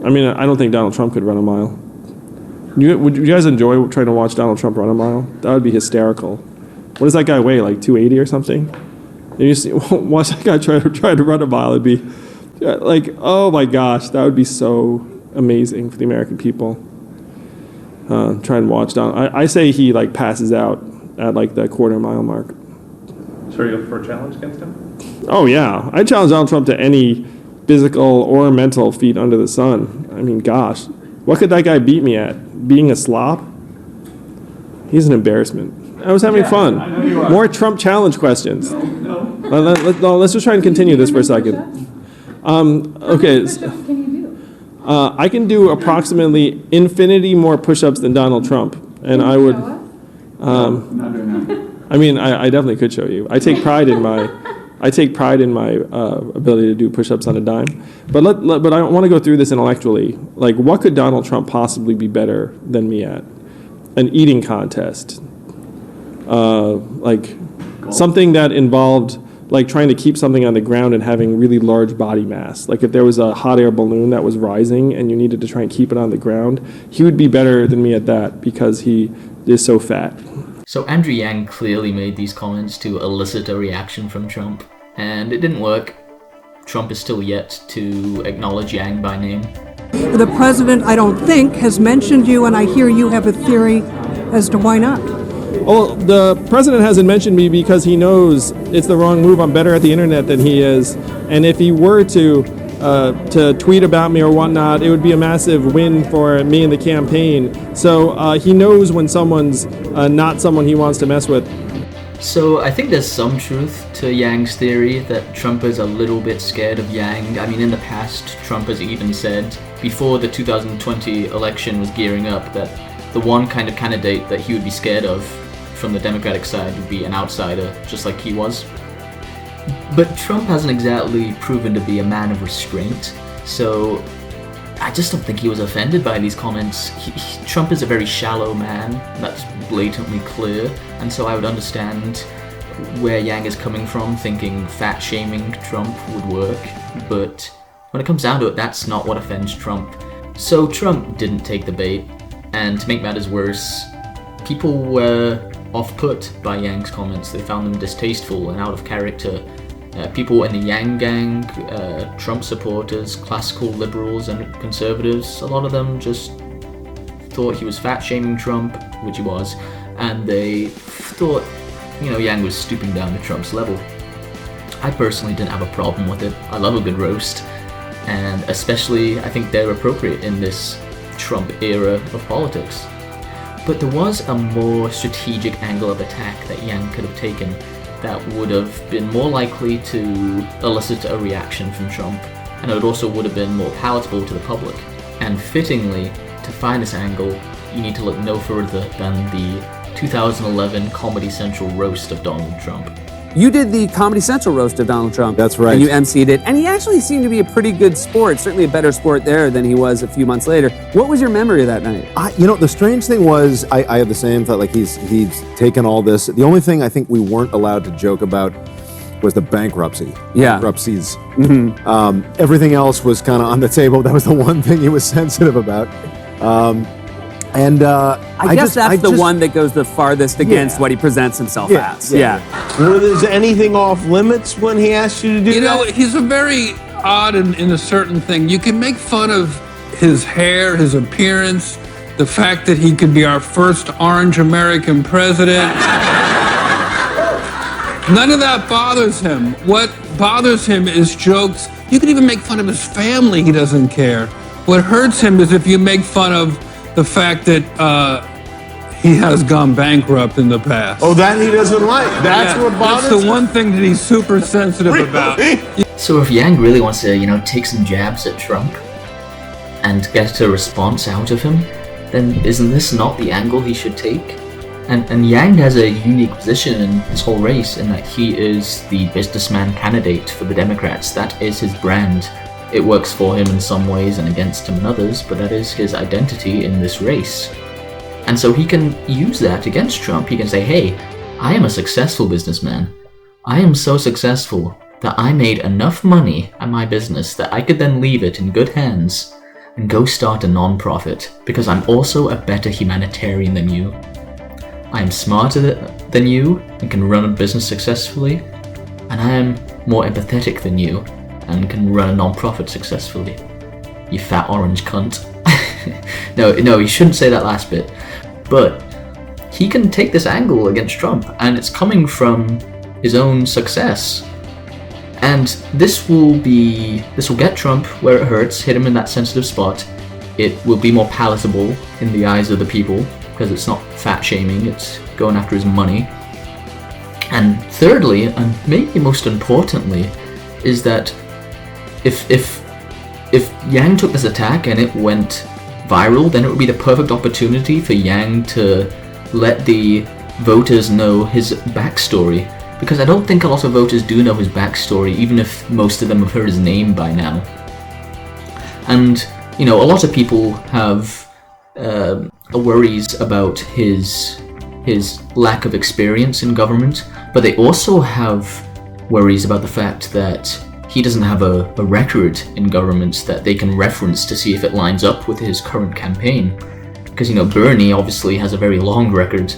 I mean, I don't think Donald Trump could run a mile. Would you guys enjoy trying to watch Donald Trump run a mile? That would be hysterical. What does that guy weigh, like 280 or something? And you see, watch that guy try to run a mile. It'd be like, oh my gosh, that would be so amazing for the American people. Try and watch Donald. I say he like passes out at like the quarter mile mark. So are you up for a challenge against him? Oh yeah, I challenge Donald Trump to any physical or mental feat under the sun. I mean, gosh, what could that guy beat me at? Being a slob? He's an embarrassment. I was having fun. I know you are. More Trump challenge questions. No. Let's just try and continue this for a second. Okay. What can you do? I can do approximately infinity more push-ups than Donald Trump, and I would. Not doing that. I mean, I definitely could show you. I take pride in my ability to do push-ups on a dime. But I want to go through this intellectually. Like, what could Donald Trump possibly be better than me at? An eating contest. Like something that involved like trying to keep something on the ground and having really large body mass. Like if there was a hot air balloon that was rising and you needed to try and keep it on the ground, he would be better than me at that because he is so fat. So Andrew Yang clearly made these comments to elicit a reaction from Trump, and it didn't work. Trump is still yet to acknowledge Yang by name. The president, I don't think, has mentioned you, and I hear you have a theory as to why not. Well, the president hasn't mentioned me because he knows it's the wrong move. I'm better at the internet than he is. And if he were to tweet about me or whatnot, it would be a massive win for me in the campaign. So he knows when someone's not someone he wants to mess with. So I think there's some truth to Yang's theory that Trump is a little bit scared of Yang. I mean, in the past, Trump has even said, before the 2020 election was gearing up, that the one kind of candidate that he would be scared of from the Democratic side would be an outsider, just like he was. But Trump hasn't exactly proven to be a man of restraint, so I just don't think he was offended by these comments. Trump is a very shallow man, that's blatantly clear, and so I would understand where Yang is coming from, thinking fat-shaming Trump would work, but when it comes down to it, that's not what offends Trump. So Trump didn't take the bait, and to make matters worse, people were off-put by Yang's comments. They found them distasteful and out of character. People in the Yang gang, Trump supporters, classical liberals and conservatives, a lot of them just thought he was fat-shaming Trump, which he was, and they thought, Yang was stooping down to Trump's level. I personally didn't have a problem with it. I love a good roast, and especially I think they're appropriate in this Trump era of politics. But there was a more strategic angle of attack that Yang could have taken that would have been more likely to elicit a reaction from Trump, and it also would have been more palatable to the public. And fittingly, to find this angle, you need to look no further than the 2011 Comedy Central roast of Donald Trump. You did the Comedy Central roast of Donald Trump. That's right. And you emceed it, and he actually seemed to be a pretty good sport, certainly a better sport there than he was a few months later. What was your memory of that night? The strange thing was, I had the same thought, like he's taken all this. The only thing I think we weren't allowed to joke about was the bankruptcy. Yeah. Bankruptcies. Mm-hmm. Everything else was kind of on the table. That was the one thing he was sensitive about. I guess that's the one that goes the farthest against what he presents himself as. Yeah. Was anything off limits when he asked you to do that? He's a very odd in a certain thing. You can make fun of his hair, his appearance, the fact that he could be our first orange American president. None of that bothers him. What bothers him is jokes. You can even make fun of his family, he doesn't care. What hurts him is if you make fun of the fact that he has gone bankrupt in the past. Oh, that he doesn't like. That's what bothers him? That's the one thing that he's super sensitive about. So if Yang really wants to, take some jabs at Trump and get a response out of him, then isn't this not the angle he should take? And Yang has a unique position in this whole race in that he is the businessman candidate for the Democrats. That is his brand. It works for him in some ways and against him in others, but that is his identity in this race. And so he can use that against Trump. He can say, hey, I am a successful businessman. I am so successful that I made enough money at my business that I could then leave it in good hands and go start a non-profit, because I'm also a better humanitarian than you. I am smarter than you and can run a business successfully, and I am more empathetic than you and can run a non-profit successfully. You fat orange cunt. No, you shouldn't say that last bit. But he can take this angle against Trump, and it's coming from his own success. And this will get Trump where it hurts, hit him in that sensitive spot. It will be more palatable in the eyes of the people, because it's not fat shaming, it's going after his money. And thirdly, and maybe most importantly, is that if Yang took this attack and it went viral, then it would be the perfect opportunity for Yang to let the voters know his backstory. Because I don't think a lot of voters do know his backstory, even if most of them have heard his name by now. And, a lot of people have worries about his lack of experience in government, but they also have worries about the fact that he doesn't have a record in government that they can reference to see if it lines up with his current campaign. Because, Bernie obviously has a very long record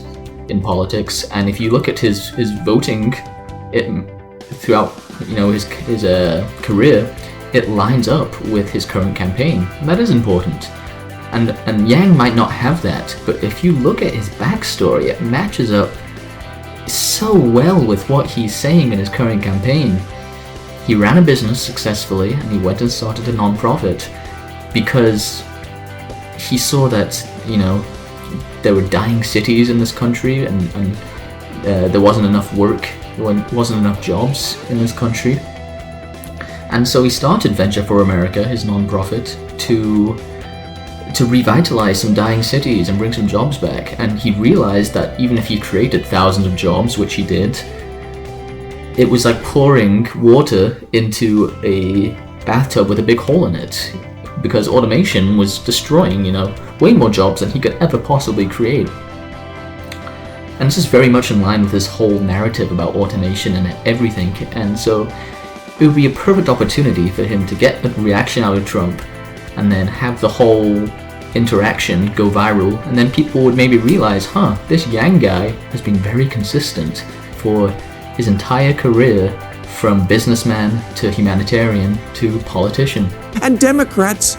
in politics, and if you look at his voting throughout his career, it lines up with his current campaign. And that is important. And Yang might not have that, but if you look at his backstory, it matches up so well with what he's saying in his current campaign. He ran a business successfully, and he went and started a non-profit because he saw that, there were dying cities in this country, and there wasn't enough work, there wasn't enough jobs in this country. And so he started Venture for America, his non-profit, to revitalize some dying cities and bring some jobs back. And he realized that even if he created thousands of jobs, which he did, it was like pouring water into a bathtub with a big hole in it, because automation was destroying, way more jobs than he could ever possibly create. And this is very much in line with this whole narrative about automation and everything. And so it would be a perfect opportunity for him to get a reaction out of Trump, and then have the whole interaction go viral, and then people would maybe realize, this Yang guy has been very consistent for his entire career, from businessman to humanitarian to politician. And Democrats,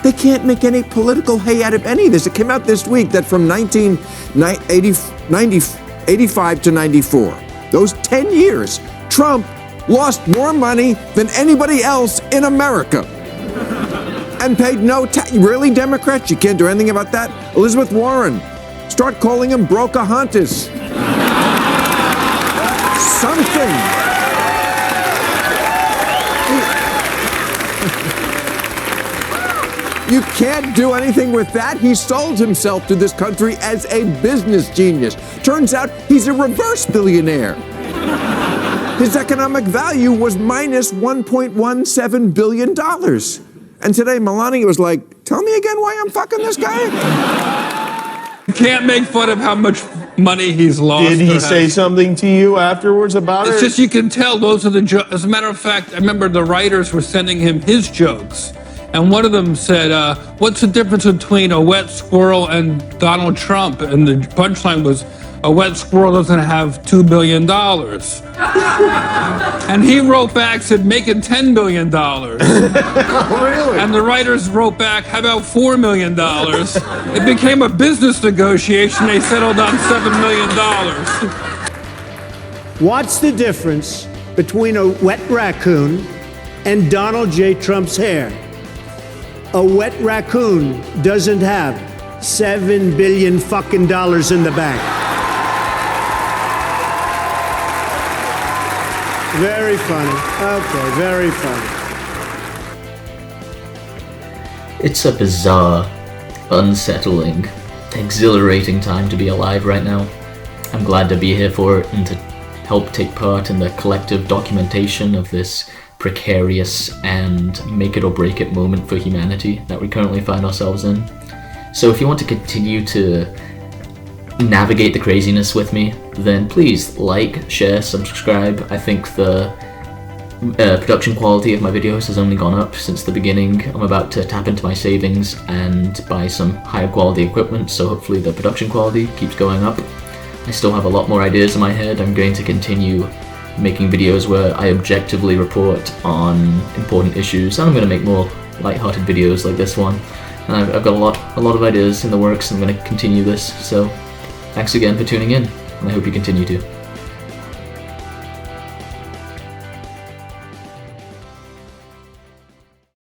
they can't make any political hay out of any of this. It came out this week that from 1985 to 94, those 10 years, Trump lost more money than anybody else in America. And paid no tax. Really, Democrats? You can't do anything about that? Elizabeth Warren, start calling him Brocahontas. Something. You can't do anything with that. He sold himself to this country as a business genius. Turns out he's a reverse billionaire. His economic value was minus $1.17 billion. And today, Melania was like, tell me again why I'm fucking this guy? You can't make fun of how much money he's lost. Did he say something to you afterwards about it? It's just you can tell those are the jokes. As a matter of fact, I remember the writers were sending him his jokes. And one of them said, what's the difference between a wet squirrel and Donald Trump? And the punchline was, a wet squirrel doesn't have $2 billion. And he wrote back, said, making $10 billion. Really? And the writers wrote back, how about $4 million? It became a business negotiation. They settled on $7 million. What's the difference between a wet raccoon and Donald J. Trump's hair? A wet raccoon doesn't have $7 billion fucking dollars in the bank. Very funny. Okay, very funny. It's a bizarre, unsettling, exhilarating time to be alive right now. I'm glad to be here for it and to help take part in the collective documentation of this precarious and make it or break it moment for humanity that we currently find ourselves in. So if you want to continue to navigate the craziness with me, then please like, share, subscribe. I think the Production quality of my videos has only gone up since the beginning. I'm about to tap into my savings and buy some higher quality equipment, so hopefully the production quality keeps going up. I still have a lot more ideas in my head. I'm going to continue making videos where I objectively report on important issues, and I'm going to make more lighthearted videos like this one. And I've got a lot of ideas in the works, and I'm going to continue this. So thanks again for tuning in, and I hope you continue to.